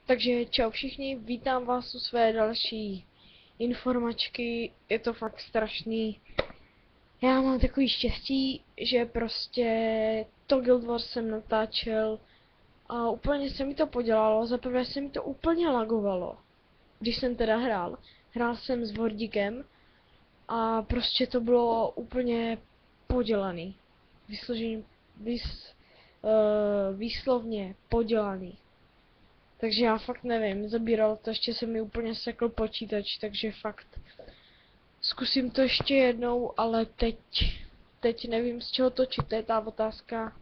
Takže čau všichni, vítám vás u své další informačky, je to fakt strašný. Já mám takový štěstí, že prostě to Guild Wars jsem natáčel a úplně se mi to podělalo, zaprvé se mi to úplně lagovalo, když jsem teda hrál. Hrál jsem s Wordíkem a prostě to bylo úplně podělaný. Výslovně podělaný. Takže já fakt nevím, zabíral to, ještě se mi úplně sekl počítač, takže fakt zkusím to ještě jednou, ale teď nevím z čeho točit, to je ta otázka.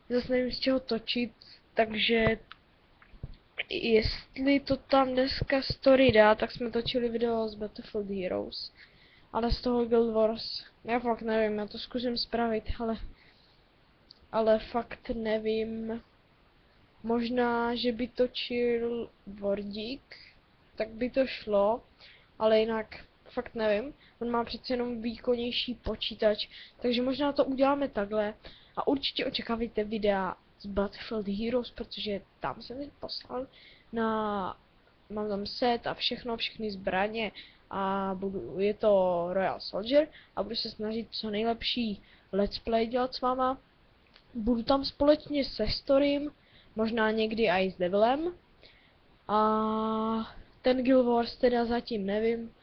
Zase nevím z čeho točit, takže jestli to tam dneska story dá, tak jsme točili video z Battlefield Heroes. Ale z toho Guild Wars, já fakt nevím, já to zkusím spravit, ale fakt nevím. Možná, že by točil Wordík, tak by to šlo, ale jinak fakt nevím. On má přece jenom výkonnější počítač, takže možná to uděláme takhle. A určitě očekávejte videa z Battlefield Heroes, protože tam jsem si poslal mám tam set a všechny zbraně a je to Royal Soldier a budu se snažit co nejlepší let's play dělat s váma. Budu tam společně se Storym, možná někdy i s Devilem. A ten Guild Wars teda zatím nevím.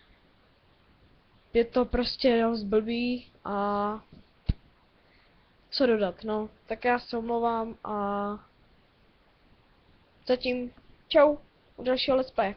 Je to prostě dost blbý a co dodat, no. Tak já se omlouvám a zatím čau u dalšího let's play.